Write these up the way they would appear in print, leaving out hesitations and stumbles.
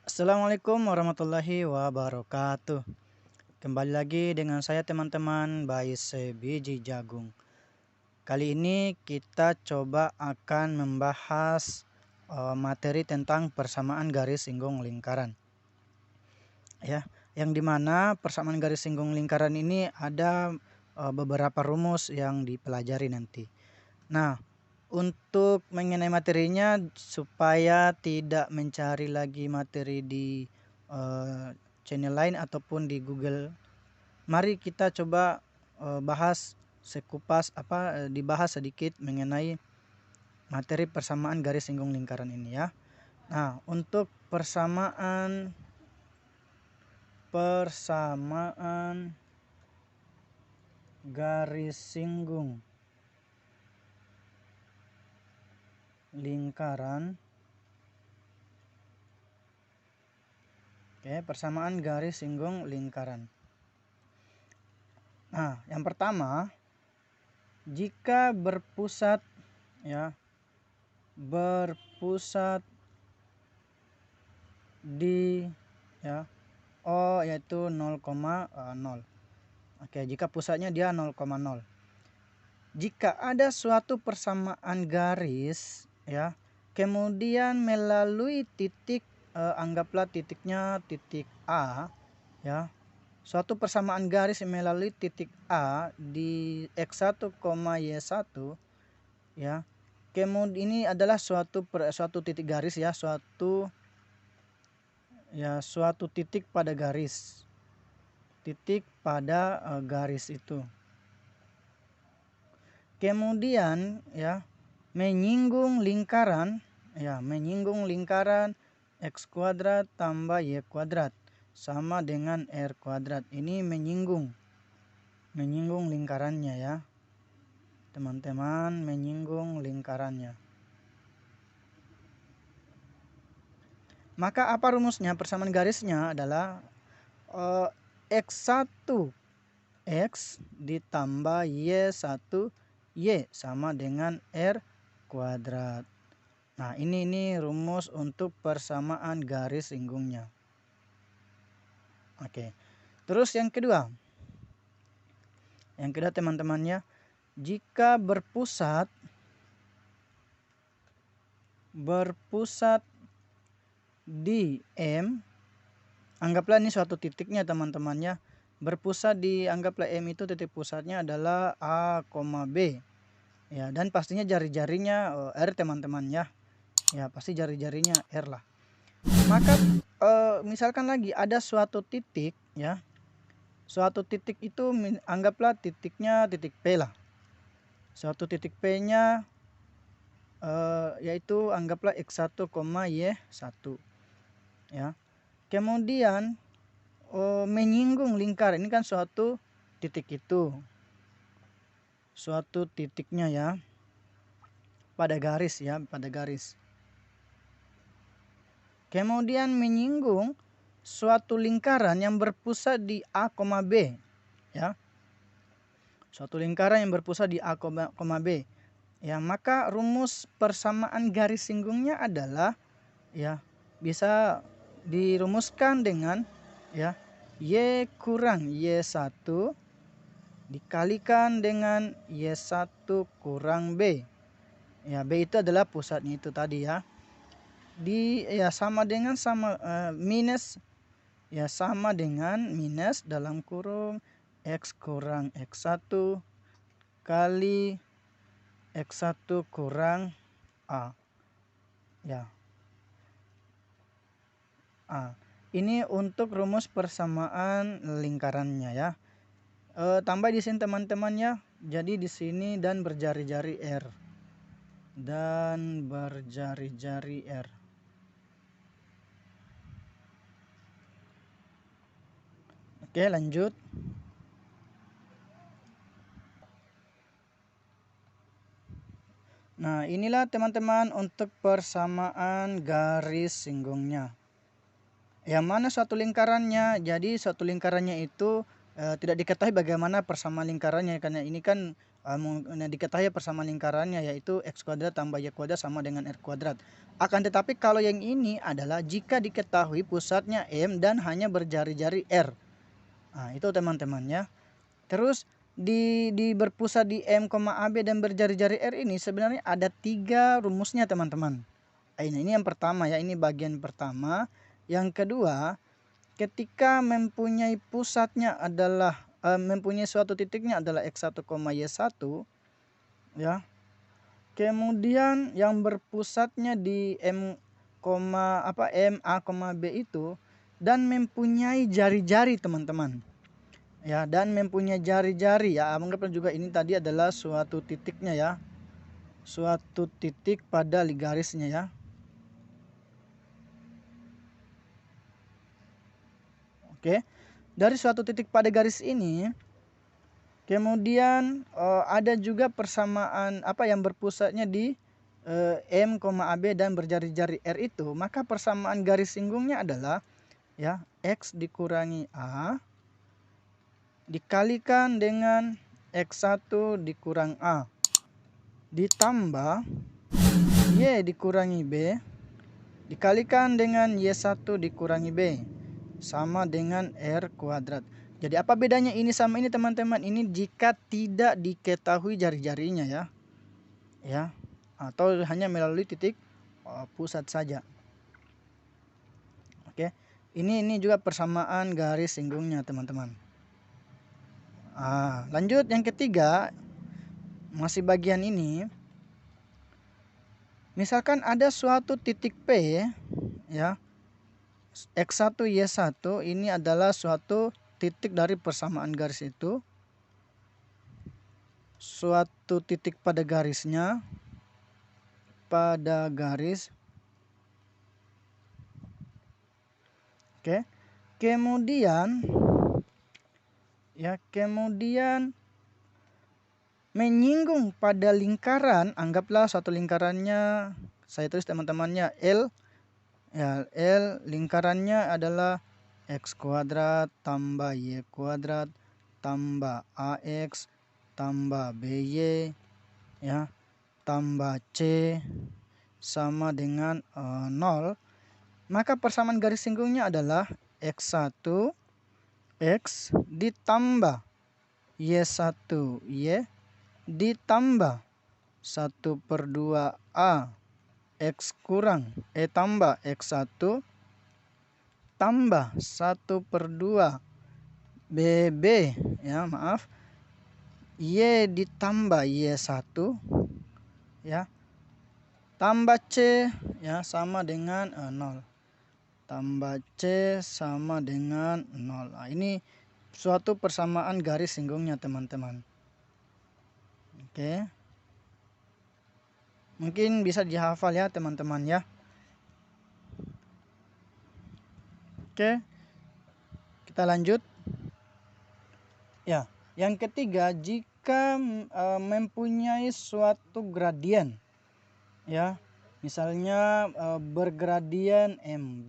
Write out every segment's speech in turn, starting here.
Assalamualaikum warahmatullahi wabarakatuh. Kembali lagi dengan saya teman-teman Bais Sebiji Jagung. Kali ini kita coba akan membahas materi tentang persamaan garis singgung lingkaran. Ya, yang dimana persamaan garis singgung lingkaran ini ada beberapa rumus yang dipelajari nanti. Nah, untuk mengenai materinya supaya tidak mencari lagi materi di channel lain ataupun di Google, mari kita coba bahas sekupas dibahas sedikit mengenai materi persamaan garis singgung lingkaran ini ya. Nah, untuk persamaan garis singgung lingkaran. Oke, persamaan garis singgung lingkaran. Nah, yang pertama, jika berpusat di O yaitu 0,0. Oke, jika pusatnya dia 0,0. Jika ada suatu persamaan garis kemudian melalui titik, anggaplah titiknya titik A suatu persamaan garis melalui titik A di X1, Y1 kemudian ini adalah suatu titik garis suatu titik pada garis itu. Kemudian menyinggung lingkaran X kuadrat tambah Y kuadrat sama dengan R kuadrat. Ini menyinggung lingkarannya ya teman-teman, menyinggung lingkarannya. Maka apa rumusnya? Persamaan garisnya adalah X1 X ditambah Y1 Y sama dengan R kuadrat. Nah, ini rumus untuk persamaan garis singgungnya. Oke. Terus yang kedua teman-temannya, jika berpusat di M, anggaplah ini suatu titiknya teman-temannya, berpusat di, anggaplah M itu titik pusatnya adalah A, B ya, dan pastinya jari-jarinya R teman-teman ya, pasti jari-jarinya R lah. Maka misalkan lagi ada suatu titik suatu titik itu anggaplah titiknya titik P lah. Suatu titik P nya yaitu anggaplah X1, Y1 ya. Kemudian menyinggung lingkar, ini kan suatu titik itu, suatu titiknya ya pada garis kemudian menyinggung suatu lingkaran yang berpusat di A, B ya. Suatu lingkaran yang berpusat di A, B ya, maka rumus persamaan garis singgungnya adalah bisa dirumuskan dengan Y kurang Y1 dikalikan dengan Y1 kurang B. B itu adalah pusatnya itu tadi ya. Sama dengan minus sama dengan minus dalam kurung X kurang X1 kali X1 kurang A ini untuk rumus persamaan lingkarannya ya. Tambah di sini teman-temannya, jadi di sini dan berjari-jari R. Oke, lanjut. Nah, inilah teman-teman untuk persamaan garis singgungnya. Yang mana suatu lingkarannya, jadi suatu lingkarannya itu tidak diketahui bagaimana persamaan lingkarannya, karena ini kan diketahui persamaan lingkarannya, yaitu x kuadrat tambah y kuadrat sama dengan r kuadrat. Akan tetapi kalau yang ini adalah jika diketahui pusatnya M dan hanya berjari-jari R. Nah, itu teman-teman ya. Terus di berpusat di M, AB dan berjari-jari R ini sebenarnya ada 3 rumusnya teman-teman. Nah, ini yang pertama ya, ini bagian pertama. Yang kedua, ketika mempunyai pusatnya adalah mempunyai suatu titiknya adalah x1, y1 ya. Kemudian yang berpusatnya di M, A, B itu dan mempunyai jari-jari teman-teman. Ya, dan mempunyai jari-jari ya. Anggaplah juga ini tadi adalah suatu titiknya ya. Suatu titik pada garisnya ya. Oke. Dari suatu titik pada garis ini kemudian ada juga persamaan yang berpusatnya di M, AB dan berjari-jari R itu, maka persamaan garis singgungnya adalah ya X dikurangi A dikalikan dengan X1 dikurang A ditambah Y dikurangi B dikalikan dengan Y1 dikurangi B sama dengan R kuadrat. Jadi apa bedanya ini sama ini teman-teman? Ini jika tidak diketahui jari-jarinya ya. Ya. Atau hanya melalui titik pusat saja. Oke. Ini juga persamaan garis singgungnya teman-teman. Lanjut yang ketiga, masih bagian ini. Misalkan ada suatu titik P ya. X1 Y1 ini adalah suatu titik dari persamaan garis itu. Suatu titik pada garisnya. Pada garis. Oke. Kemudian menyinggung pada lingkaran, anggaplah satu lingkarannya saya tulis teman-temannya L. Ya, L lingkarannya adalah x kuadrat tambah y kuadrat tambah ax tambah by ya tambah c sama dengan 0. Maka persamaan garis singgungnya adalah x1 x ditambah y1 y ditambah 1/2 a X kurang tambah X1 tambah 1/2 BB ya maaf Y ditambah Y1 ya tambah C ya sama dengan 0 tambah C sama dengan 0. Nah, ini suatu persamaan garis singgungnya teman-teman. Oke. Mungkin bisa dihafal ya teman-teman ya. Oke. Kita lanjut. Ya, yang ketiga, jika mempunyai suatu gradien ya. Misalnya bergradien M,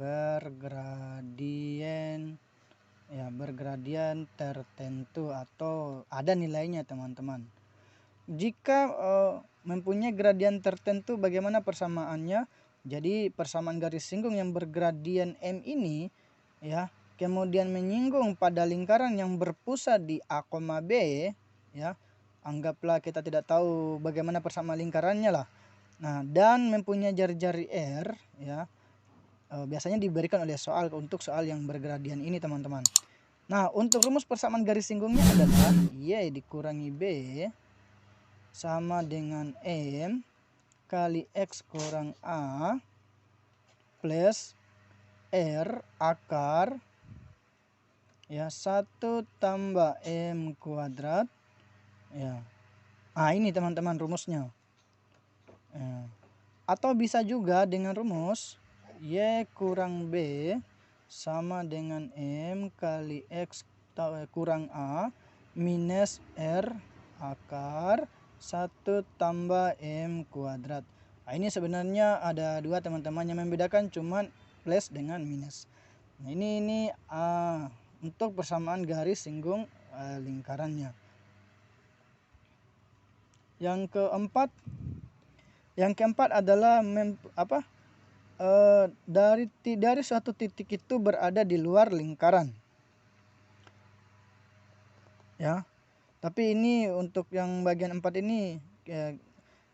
bergradien tertentu atau ada nilainya teman-teman. Jika mempunyai gradien tertentu, bagaimana persamaannya? Jadi persamaan garis singgung yang bergradien M ini ya, kemudian menyinggung pada lingkaran yang berpusat di A, B ya. Anggaplah kita tidak tahu bagaimana persamaan lingkarannya lah. Nah, dan mempunyai jari-jari R ya. Biasanya diberikan oleh soal untuk soal yang bergradien ini teman-teman. Nah, untuk rumus persamaan garis singgungnya adalah Y dikurangi B sama dengan M kali X kurang A plus R akar ya 1 tambah M kuadrat ya. Ini teman-teman rumusnya ya. Atau bisa juga dengan rumus Y kurang B sama dengan M kali X kurang A minus R akar 1 tambah M kuadrat. Nah, ini sebenarnya ada dua teman-teman, yang membedakan cuman plus dengan minus. Nah, ini untuk persamaan garis singgung lingkarannya. Yang keempat adalah dari suatu titik itu berada di luar lingkaran. Ya. Tapi ini untuk yang bagian 4 ini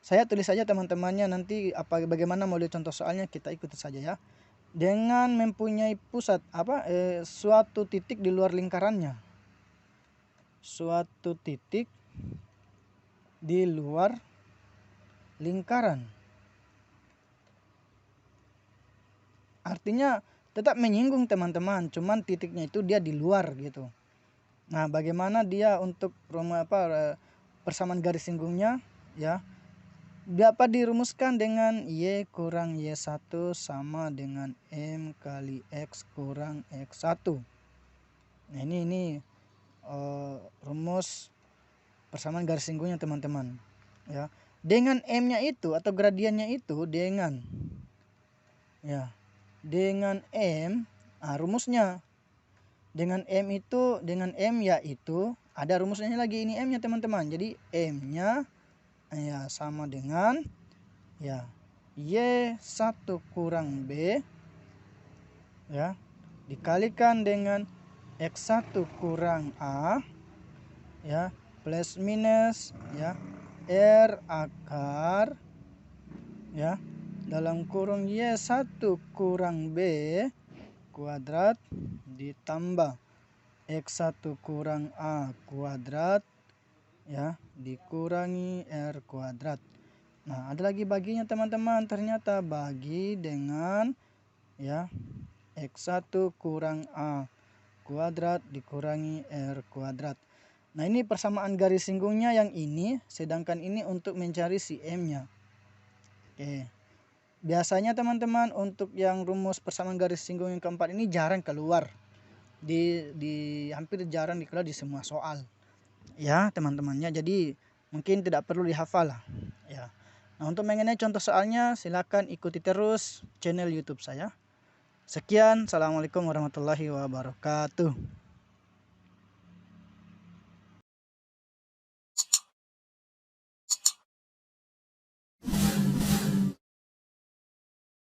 saya tulis saja teman-temannya, nanti bagaimana model contoh soalnya kita ikuti saja ya. Dengan mempunyai pusat suatu titik di luar lingkarannya. Suatu titik di luar lingkaran. Artinya tetap menyinggung teman-teman, cuman titiknya itu dia di luar gitu. Nah, bagaimana dia untuk persamaan garis singgungnya ya? Dapat dirumuskan dengan Y kurang Y1 sama dengan M kali X kurang X1. Nah, ini rumus persamaan garis singgungnya teman-teman ya. Dengan M-nya itu atau gradiennya itu dengan M, rumusnya dengan M yaitu ada rumusnya lagi, ini M-nya teman-teman. Jadi M-nya ya sama dengan Y1 kurang B ya dikalikan dengan X1 kurang A ya plus minus R akar ya dalam kurung Y1 kurang B kuadrat ditambah X1 kurang A kuadrat ya dikurangi R kuadrat. Nah, ada lagi baginya teman-teman, ternyata bagi dengan X1 kurang A kuadrat dikurangi R kuadrat. Nah, ini persamaan garis singgungnya yang ini, sedangkan ini untuk mencari si M-nya. Oke. Biasanya teman-teman untuk yang rumus persamaan garis singgung yang keempat ini jarang keluar. Hampir jarang dikeluar di semua soal. Ya, teman-temannya. Jadi mungkin tidak perlu dihafal lah. Ya. Nah, untuk mengenai contoh soalnya silakan ikuti terus channel YouTube saya. Sekian, assalamualaikum warahmatullahi wabarakatuh.